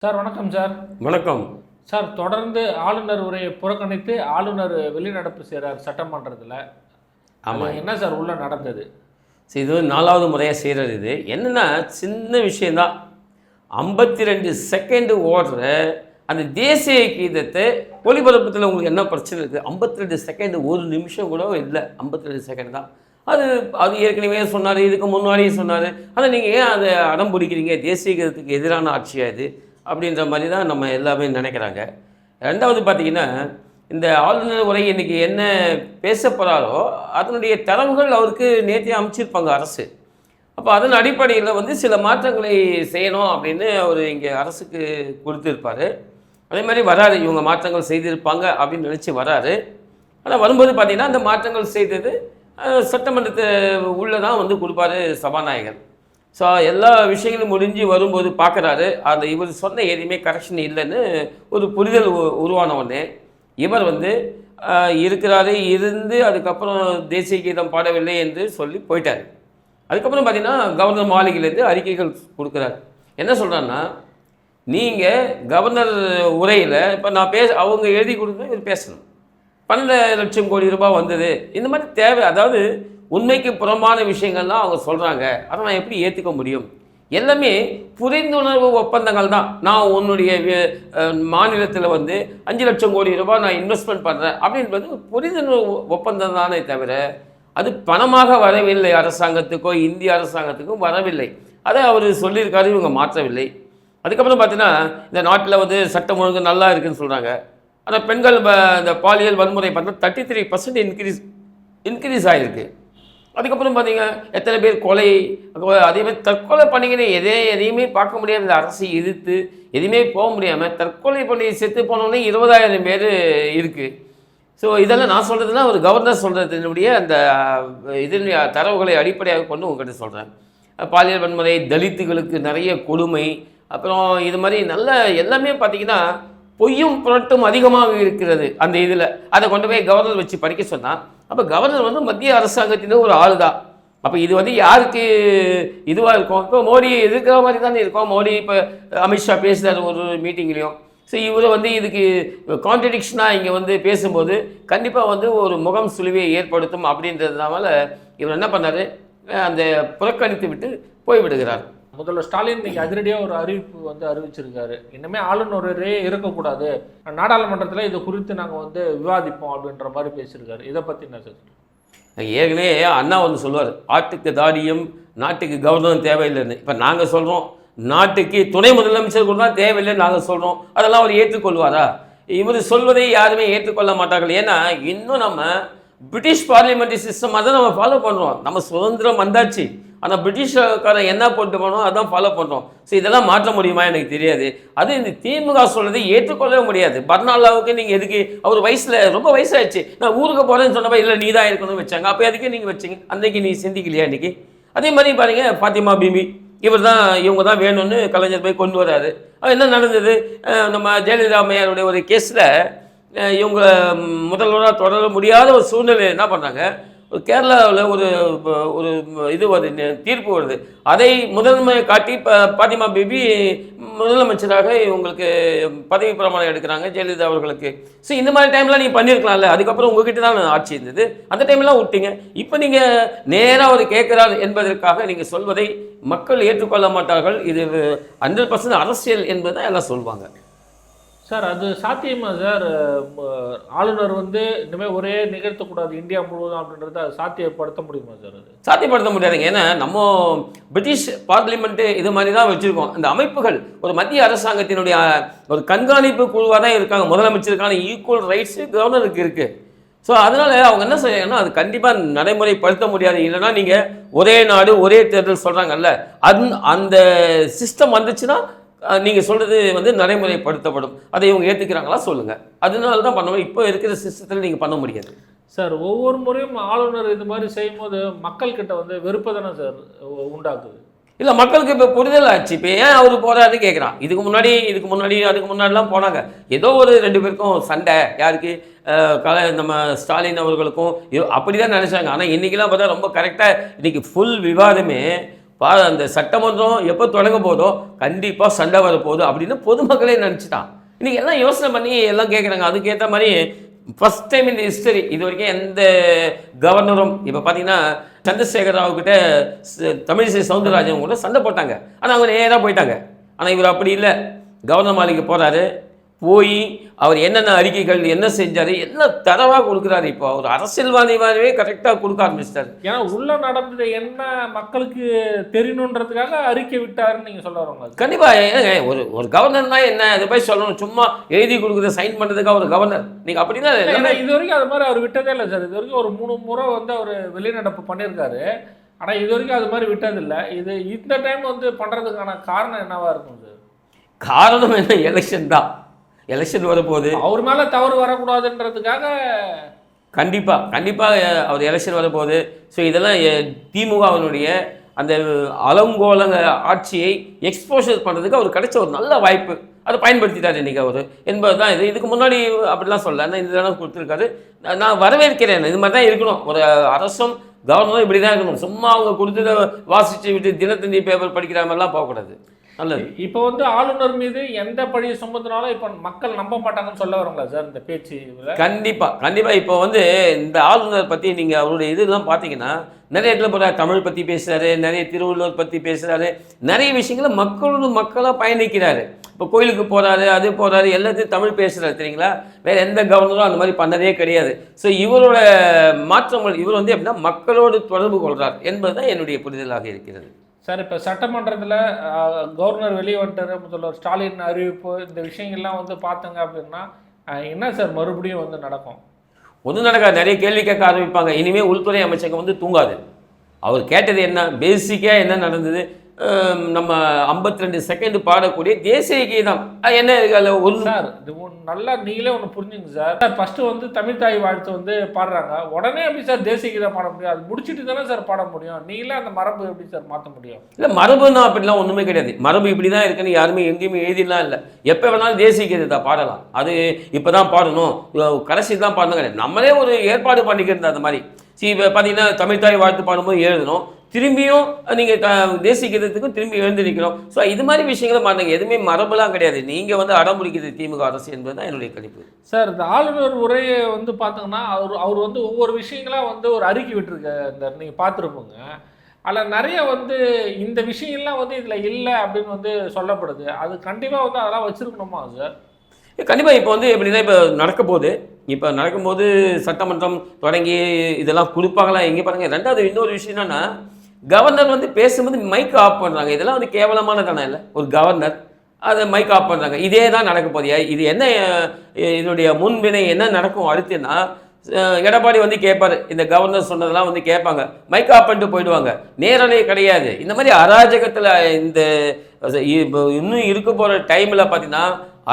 Sir வணக்கம் sir. வணக்கம். Sir தொடர்ந்து ஆளுநர் உரையை புறக்கணித்து ஆளுநர் வெளிநடப்பு செய்கிறார் சட்டமன்றத்தில். ஆமாம். என்ன சார் உள்ள நடந்தது? சரி, இது 4வது முறையாக செய்கிறது. இது என்னென்னா சின்ன விஷயந்தான். 52 செகண்டு ஓடுற அந்த தேசிய கீதத்தை ஒளிபரப்பத்தில் உங்களுக்கு என்ன பிரச்சனை இருக்குது? 52 செகண்டு, ஒரு நிமிஷம் கூட இல்லை, 52 செகண்ட் தான். அது அது ஏற்கனவே சொன்னார், இதுக்கு முன்னாடியே சொன்னார். ஆனால் நீங்கள் ஏன் அதை அடம் பிடிக்கிறீங்க? தேசிய கீதத்துக்கு எதிரான ஆட்சியாக இது அப்படின்ற மாதிரி தான் நம்ம எல்லாமே நினைக்கிறாங்க. ரெண்டாவது பார்த்திங்கன்னா, இந்த ஆளுநர் உரை இன்றைக்கி என்ன பேச போகிறாரோ அதனுடைய தரவுகள் அவருக்கு நேற்றே அமைச்சிருப்பாங்க அரசு. அப்போ அதன் அடிப்படையில் சில மாற்றங்களை செய்யணும் அப்படின்னு அவர் இங்கே அரசுக்கு கொடுத்துருப்பார். அதே மாதிரி வராரு, இவங்க மாற்றங்கள் செய்திருப்பாங்க அப்படின்னு நினச்சி வராரு. ஆனால் வரும்போது பார்த்திங்கன்னா அந்த மாற்றங்கள் செய்தது சட்டமன்றத்தை உள்ளே தான் கொடுப்பார் சபாநாயகர். ஸோ எல்லா விஷயங்களும் முடிஞ்சு வரும்போது பார்க்குறாரு, அந்த இவர் சொன்ன எதுவுமே கரெக்ஷன் இல்லைன்னு ஒரு புரிதல் உருவான உடனே இவர் இருக்கிறாரு, இருந்து அதுக்கப்புறம் தேசிய கீதம் பாடவில்லை என்று சொல்லி போயிட்டார். அதுக்கப்புறம் பார்த்திங்கன்னா கவர்னர் மாளிகையிலேருந்து அறிக்கைகள் கொடுக்குறாரு. என்ன சொல்கிறாருன்னா, நீங்கள் கவர்னர் உரையில் இப்போ நான் அவங்க எழுதி கொடுத்தா இவர் பேசணும், 12 லட்சம் கோடி ரூபாய் வந்தது, இந்த மாதிரி தேவை, அதாவது உண்மைக்கு புறம்பான விஷயங்கள்லாம் அவங்க சொல்கிறாங்க, அதை நான் எப்படி ஏற்றுக்க முடியும்? எல்லாமே புரிந்துணர்வு ஒப்பந்தங்கள் தான். நான் உன்னுடைய மாநிலத்தில் 5 லட்சம் கோடி ரூபாய் நான் இன்வெஸ்ட்மெண்ட் பண்ணுறேன் அப்படின்றது புரிந்துணர்வு ஒப்பந்தம் தானே தவிர அது பணமாக வரவில்லை, அரசாங்கத்துக்கோ இந்திய அரசாங்கத்துக்கும் வரவில்லை. அதை அவர் சொல்லியிருக்காரு, இவங்க மாற்றவில்லை. அதுக்கப்புறம் பார்த்தீங்கன்னா இந்த நாட்டில் சட்டம் ஒழுங்கு நல்லா இருக்குதுன்னு சொல்கிறாங்க. ஆனால் பெண்கள் இந்த பாலியல் வன்முறை பார்த்தா 33% இன்க்ரீஸ் ஆகிருக்கு. அதுக்கப்புறம் பார்த்தீங்க எத்தனை பேர் கொலை, அதேமாதிரி தற்கொலை பண்ணிக்கின்னு எதையுமே பார்க்க முடியாது. இந்த அரசை எதிர்த்து எதுவுமே போக முடியாமல் தற்கொலை பண்ணி செத்து போனோன்னே 20,000 பேர் இருக்குது. ஸோ இதெல்லாம் நான் சொல்கிறதுனா ஒரு கவர்னர் சொல்கிறதுனுடைய அந்த இதனுடைய தரவுகளை அடிப்படையாக கொண்டு உங்கள்கிட்ட சொல்கிறேன். பாலியல் வன்முறை, தலித்துகளுக்கு நிறைய கொடுமை, அப்புறம் இது மாதிரி நல்ல எல்லாமே பார்த்திங்கன்னா பொய்யும் புரட்டும் அதிகமாக இருக்கிறது அந்த இதில். அதை கொண்டு போய் கவர்னர் வச்சு படிக்க சொன்னால், அப்போ கவர்னர் மத்திய அரசாங்கத்தின் ஒரு ஆள் தான். அப்போ இது யாருக்கு இதுவாக இருக்கும்? இப்போ மோடி எதிர்க்கிற மாதிரி தானே இருக்கும். மோடி இப்போ அமித்ஷா பேசுகிறார் ஒரு மீட்டிங்லேயும். ஸோ இவர் இதுக்கு கான்ட்ரடிக்ஷனாக இங்கே பேசும்போது கண்டிப்பாக ஒரு முகம் சுழிவை ஏற்படுத்தும் அப்படின்றதுனால இவர் என்ன பண்ணார், அந்த புறக்கணித்து விட்டு போய்விடுகிறார். முதல்வர் ஸ்டாலின் இன்னைக்கு அதிரடியாக ஒரு அறிவிப்பு அறிவிச்சிருக்காரு. இன்னுமே ஆளுநரே இருக்கக்கூடாது, நாடாளுமன்றத்தில் இது குறித்து நாங்கள் விவாதிப்போம் அப்படின்ற மாதிரி பேசியிருக்காரு. இதை பற்றி என்ன சார்? ஏற்கனவே அண்ணா சொல்லுவார், ஆட்டுக்கு தாடியும் நாட்டுக்கு கவர்னர் தேவையில்லைன்னு. இப்போ நாங்கள் சொல்கிறோம், நாட்டுக்கு துணை முதலமைச்சர் கூட தான் தேவையில்லைன்னு நாங்கள் சொல்கிறோம். அதெல்லாம் அவர் ஏற்றுக்கொள்வாரா? இவர் சொல்வதை யாருமே ஏற்றுக்கொள்ள மாட்டார்கள். ஏன்னா இன்னும் நம்ம பிரிட்டிஷ் பார்லிமெண்ட்ரி சிஸ்டம் அதை நம்ம ஃபாலோ பண்ணுறோம். நம்ம சுதந்திரம் வந்தாச்சு, ஆனால் பிரிட்டிஷ்காரன் என்ன போட்டு போனோம் அதான் ஃபாலோ பண்ணுறோம். ஸோ இதெல்லாம் மாற்ற முடியுமா எனக்கு தெரியாது. அது இந்த திமுக சொல்கிறதை ஏற்றுக்கொள்ளவே முடியாது. பர்னாலாவுக்கு நீங்கள் எதுக்கு, அவர் ரொம்ப வயசாகிடுச்சு, நான் ஊருக்கு போகிறேன்னு சொன்னப்போ இல்லை நீ தான் இருக்கணும்னு வச்சாங்க. அப்போ எதுக்கு நீங்கள் வச்சிங்க? அன்றைக்கி நீ சிந்திக்கலையா இன்றைக்கி? அதே மாதிரி பாருங்கள், ஃபாத்திமா பிபி, இவங்க தான் வேணும்னு கலைஞர் போய் கொண்டு வராரு. என்ன நடந்தது? நம்ம ஜெயலலிதா அம்மையாருடைய ஒரு கேஸில் இவங்க முதல்வராக தொடர முடியாத ஒரு சூழ்நிலை என்ன பண்ணாங்க, ஒரு கேரளாவில் ஒரு இது வருது, தீர்ப்பு வருது. அதை முதன்மை காட்டி பாத்திமா பிபி முதலமைச்சராக இவங்களுக்கு பதவி பிரமாணம் எடுக்கிறாங்க ஜெயலலிதா அவர்களுக்கு. ஸோ இந்த மாதிரி டைம்லாம் நீங்கள் பண்ணியிருக்கலாம்ல. அதுக்கப்புறம் உங்ககிட்ட தான் ஆட்சி இருந்தது, அந்த டைம்லாம் விட்டீங்க. இப்போ நீங்கள் நேராக அவர் கேட்குறாரு என்பதற்காக நீங்கள் சொல்வதை மக்கள் ஏற்றுக்கொள்ள மாட்டார்கள். இது 100% அரசியல் என்பது தான் எல்லாம் சொல்லுவாங்க. சார் அது சாத்தியமா சார்? ஆளுநர் இனிமேல் ஒரே நிகழ்த்தக்கூடாது இந்தியா முழுவதும் அப்படின்றத அது சாத்தியப்படுத்த முடியுமா சார்? அது சாத்தியப்படுத்த முடியாதுங்க. ஏன்னா நம்ம பிரிட்டிஷ் பார்லிமெண்ட்டு இது மாதிரி தான் வச்சுருக்கோம். இந்த அமைப்புகள் ஒரு மத்திய அரசாங்கத்தினுடைய ஒரு கண்காணிப்பு குழுவாக தான் இருக்காங்க. முதலமைச்சருக்கான ஈக்குவல் ரைட்ஸு கவர்னருக்கு இருக்குது. ஸோ அதனால் அவங்க என்ன செய்யணும்னா அது கண்டிப்பாக நடைமுறைப்படுத்த முடியாது. இல்லைனா நீங்கள் ஒரே நாடு ஒரே தேர்தல் சொல்கிறாங்கல்ல, அந்த சிஸ்டம் வந்துச்சுன்னா நீங்கள் சொல்கிறது நடைமுறைப்படுத்தப்படும். அதை இவங்க ஏற்றுக்கிறாங்களா சொல்லுங்கள். அதனால தான் பண்ணுவோம். இப்போ இருக்கிற சிஸ்டத்தில் நீங்கள் பண்ண முடியாது சார். ஒவ்வொரு முறையும் ஆளுநர் இது மாதிரி செய்யும்போது மக்கள்கிட்ட வெறுப்பு தானே சார் உண்டாக்குது? இல்லை, மக்களுக்கு இப்போ புரிதல் ஆச்சு. இப்போ ஏன் அவர் போகிறாருன்னு கேட்குறான். இதுக்கு முன்னாடிலாம் போனாங்க, ஏதோ ஒரு 2 பேருக்கும் சண்டை, யாருக்கு நம்ம ஸ்டாலின் அவர்களுக்கும் அப்படி தான் நினச்சாங்க. ஆனால் இன்றைக்கெல்லாம் பார்த்தா ரொம்ப கரெக்டாக இன்றைக்கி ஃபுல் விவாதமே அந்த சட்டமன்றம் எப்போ தொடங்க போதோ கண்டிப்பாக சண்டை வரப்போகுது அப்படின்னு பொதுமக்களே நினச்சிட்டான். இன்றைக்கி எல்லாம் யோசனை பண்ணி எல்லாம் கேட்குறாங்க. அதுக்கேற்ற மாதிரி ஃபஸ்ட் டைம் இந்த ஹிஸ்டரி இது வரைக்கும் எந்த கவர்னரும் இப்போ பார்த்தீங்கன்னா சந்திரசேகர ராவ் கிட்ட தமிழிசை சவுந்தரராஜன் கூட சண்டை போட்டாங்க. ஆனால் அவங்க நேராக போயிட்டாங்க. ஆனால் இவர் அப்படி இல்லை. கவர்னர் மாளிகை போகிறாரு, போய் அவர் என்னென்ன அறிக்கைகள் என்ன செஞ்சார் எல்லாம் தரவாக கொடுக்குறாரு. இப்போ அவர் அரசியல்வாதியாகவே கரெக்டாக கொடுக்க ஆரம்பிச்சிட்டாரு. ஏன்னா உள்ள நடந்தது என்ன மக்களுக்கு தெரியணுன்றதுக்காக அறிக்கை விட்டாருன்னு நீங்கள் சொல்ல வரவங்க. கண்டிப்பாக ஒரு கவர்னர்னா என்ன அதை போய் சொல்லணும். சும்மா எழுதி கொடுக்குற சைன் பண்ணுறதுக்காக ஒரு கவர்னர் நீங்கள் அப்படின்னா இது வரைக்கும் அது மாதிரி அவர் விட்டதே இல்லை சார். இது வரைக்கும் ஒரு 3 முறை வந்து அவர் வெளிநடப்பு பண்ணியிருக்காரு. ஆனால் இது வரைக்கும் அது மாதிரி விட்டதில்லை. இது இந்த டைம் வந்து பண்ணுறதுக்கான காரணம் என்னவா இருக்கும் சார்? காரணம் என்ன? எலெக்ஷன் தான். எலெக்ஷன் வரப்போகுது, அவர் மேலே தவறு வரக்கூடாதுன்றதுக்காக கண்டிப்பாக அவர் எலெக்ஷன் வரப்போகுது. ஸோ இதெல்லாம் திமுகவினுடைய அந்த அலங்கோல ஆட்சியை எக்ஸ்போஷர் பண்ணுறதுக்கு அவர் கிடைச்ச ஒரு நல்ல வாய்ப்பு. அதை பயன்படுத்திட்டார் இன்றைக்கி அவர் என்பது தான் இது. இதுக்கு முன்னாடி அப்படிலாம் சொல்ல, ஆனால் இந்த தடவை கொடுத்துருக்காரு. நான் வரவேற்கிறேன். இது மாதிரி தான் இருக்கணும். ஒரு அரசும் கவர்னரும் இப்படி தான் இருக்கணும். சும்மா அவங்க கொடுத்ததை வாசித்து விட்டு தினத்தந்தி பேப்பர் படிக்கிற மாதிரிலாம் போகக்கூடாது. நல்லது. இப்போ வந்து ஆளுநர் மீது எந்த பழியை சுமத்தினாலும் இப்போ மக்கள் நம்ப மாட்டாங்கன்னு சொல்ல வரங்களா சார் இந்த பேச்சு? கண்டிப்பாக இப்போ வந்து இந்த ஆளுநர் பற்றி நீங்கள் அவருடைய இதெல்லாம் பார்த்தீங்கன்னா நிறைய இடத்துல போகிற தமிழ் பற்றி பேசுகிறாரு, நிறைய திருவள்ளுவர் பற்றி பேசுகிறாரு, நிறைய விஷயங்களை மக்களாக பயணிக்கிறாரு. இப்போ கோயிலுக்கு போகிறாரு, அது போகிறாரு, எல்லாத்தையும் தமிழ் பேசுகிறாரு. தெரியுங்களா? வேறு எந்த கவர்னரும் அந்த மாதிரி பண்ணதே கிடையாது. ஸோ இவரோட மாற்றங்கள் இவர் வந்து எப்படின்னா மக்களோடு தொடர்பு கொள்கிறார் என்பது தான் என்னுடைய புரிதலாக இருக்கிறது. சார் இப்போ சட்டமன்றத்தில் கவர்னர் வெளியே வந்துட்டார், முதல்வர் ஸ்டாலின் அறிவிப்பு, இந்த விஷயங்கள்லாம் வந்து பார்த்தங்க அப்படின்னா என்ன சார் மறுபடியும் வந்து நடக்கும்? ஒன்றும் நடக்காது. நிறைய கேள்வி கேட்க ஆரம்பிப்பாங்க. இனிமேல் உள்துறை அமைச்சகம் வந்து தூங்காது. அவர் கேட்டது என்ன, பேசிக்காக என்ன நடந்தது, நம்ம 52 செகண்ட் பாடக்கூடிய தேசிய கீதம் என்ன ஒன்று. சார் இது நல்லா நீங்களே ஒன்று புரிஞ்சுங்க சார். சார் ஃபஸ்ட்டு வந்து தமிழ் தாய் வாழ்த்து வந்து பாடுறாங்க, உடனே எப்படி சார் தேசிய கீதம் பாட முடியும்? அது முடிச்சுட்டு தானே சார் பாட முடியும். நீங்களே அந்த மரபு எப்படி சார் மாற்ற முடியும்? இல்லை, மரபுன்னா அப்படிலாம் ஒன்றுமே கிடையாது. மரபு இப்படி தான் இருக்குன்னு யாருமே எங்கேயுமே எழுதிலாம் இல்லை. எப்போ வேணாலும் தேசிய கீதத்தை பாடலாம். அது இப்போ தான் பாடணும், கடைசி தான் பாடணும் கிடையாது. நம்மளே ஒரு ஏற்பாடு பண்ணிக்கிறது அந்த மாதிரி. இப்போ பார்த்தீங்கன்னா தமிழ் தாய் வாழ்த்து பாடும்போது எழுதணும், திரும்பியும் நீங்கள் தேசிய கீதத்துக்கும் திரும்பி எழுந்திருக்கிறோம். ஸோ இது மாதிரி விஷயங்களும் மாட்டாங்க. எதுவுமே மரபுலாம் கிடையாது. நீங்கள் வந்து அடம்பிடிக்கிறது திமுக அரசு என்பது தான் என்னுடைய கணிப்பு. சார் இந்த ஆளுநர் உரையை வந்து பார்த்தீங்கன்னா அவர் வந்து ஒவ்வொரு விஷயங்களாக வந்து ஒரு அறிக்கை விட்டுருக்க இந்த நீங்கள் பார்த்துருப்போங்க. அதில் நிறைய வந்து இந்த விஷயங்கள்லாம் வந்து இதில் இல்லை அப்படின்னு வந்து சொல்லப்படுது. அது கண்டிப்பாக வந்து அதெல்லாம் வச்சுருக்கணுமா சார்? கண்டிப்பாக. இப்போ வந்து எப்படின்னா இப்போ நடக்கும்போது சட்டமன்றம் தொடங்கி இதெல்லாம் கொடுப்பாங்களா எங்கே பாருங்கள். ரெண்டாவது இன்னொரு விஷயம் என்னென்னா, கவர்னர் வந்து பேசும்போது மைக் ஆஃப் பண்ணுறாங்க. இதெல்லாம் வந்து கேவலமானதானே இல்லை? ஒரு கவர்னர் அதை மைக் ஆஃப் பண்ணுறாங்க. இதே தான் நடக்க போதியா? இது என்ன இதனுடைய முன்வினை என்ன நடக்கும் அடுத்துன்னா, எடப்பாடி வந்து கேட்பார், இந்த கவர்னர் சொன்னதெல்லாம் வந்து கேட்பாங்க, மைக் ஆஃப் பண்ணிட்டு போயிடுவாங்க. நேரலே கிடையாது. இந்த மாதிரி அராஜகத்தில் இந்த இன்னும் இருக்க போகிற டைமில் பார்த்தீங்கன்னா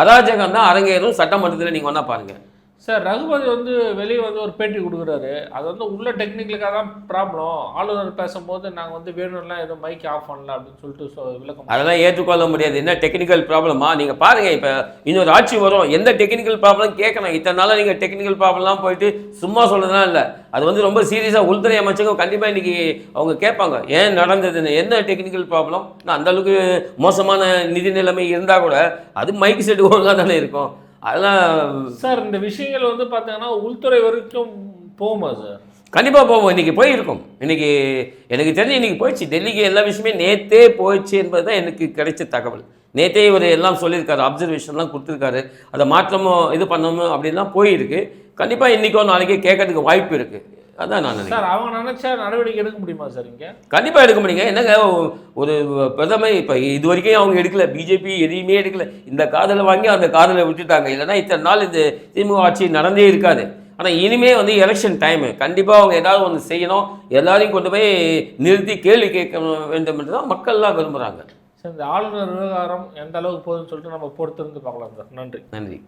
அராஜகம் தான் அரங்கேறும் சட்டமன்றத்தில். நீங்கள் வேணா பாருங்கள் சார். ரகுபதி வந்து வெளியே வந்து ஒரு பேட்டி கொடுக்குறாரு. அது வந்து உள்ள டெக்னிக்கலுக்காக தான் ப்ராப்ளம். ஆளுநர் பேசும்போது நாங்கள் வந்து வேணும்லாம் எதுவும் மைக் ஆஃப் பண்ணல அப்படின்னு சொல்லிட்டு விளக்கம். அதெல்லாம் ஏற்றுக்கொள்ள முடியாது. என்ன டெக்னிக்கல் ப்ராப்ளமா? நீங்கள் பாருங்கள், இப்போ இன்னொரு ஆட்சி வரும், எந்த டெக்னிக்கல் ப்ராப்ளம் கேட்கணும். இத்தனை நாளாக நீங்கள் டெக்னிக்கல் ப்ராப்ளம்லாம் போயிட்டு சும்மா சொல்கிறதுலாம் இல்லை. அது வந்து ரொம்ப சீரியஸாக உள்துறை அமைச்சகம் கண்டிப்பாக இன்றைக்கி அவங்க கேட்பாங்க, ஏன் நடந்ததுன்னு, என்ன டெக்னிக்கல் ப்ராப்ளம். நான் அந்தளவுக்கு மோசமான நிதி நிலைமை இருந்தால் கூட அது மைக் செட்டு ஒழுங்காக தானே இருக்கும். அதெல்லாம் சார் இந்த விஷயங்கள் வந்து பார்த்தீங்கன்னா உள்துறை வரைக்கும் போகுமா சார்? கண்டிப்பாக போவோம். இன்றைக்கி போயிருக்கோம். இன்றைக்கி எனக்கு தெரிஞ்சு இன்றைக்கி போயிடுச்சு. டெல்லிக்கு எல்லா விஷயமே நேற்றே போயிடுச்சு என்பது தான் எனக்கு கிடைச்ச தகவல். நேற்றே இவர் எல்லாம் சொல்லியிருக்காரு, அப்சர்வேஷன்லாம் கொடுத்துருக்காரு. அதை மாற்றமும் இது பண்ணணும் அப்படின்லாம் போயிருக்கு. கண்டிப்பாக இன்றைக்கோ நாளைக்கே கேட்கறதுக்கு வாய்ப்பு இருக்குது. அதான் நான் நினைக்கிறேன். சார் அவங்க நினைச்சா நடவடிக்கை எடுக்க முடியுமா சார்? இங்கே கண்டிப்பாக எடுக்க முடியுங்க. என்னங்க ஒரு பிரதமர் இப்போ இது வரைக்கும் அவங்க எடுக்கல, பிஜேபி எதையுமே எடுக்கல. இந்த காதலை வாங்கி அந்த காதலை விட்டுட்டாங்க. இல்லைன்னா இத்தனை நாள் இந்த திமுக ஆட்சி நடந்தே இருக்காது. ஆனால் இனிமே வந்து எலெக்ஷன் டைமு, கண்டிப்பாக அவங்க ஏதாவது ஒன்று செய்யணும், எல்லாரையும் கொண்டு போய் நிறுத்தி கேள்வி கேட்க வேண்டும் என்று தான் மக்கள்லாம் விரும்புகிறாங்க. சார் இந்த ஆளுநர் விவகாரம் எந்த அளவுக்கு போகுதுன்னு சொல்லிட்டு நம்ம பொறுத்திருந்து பார்க்கலாம் சார். நன்றி.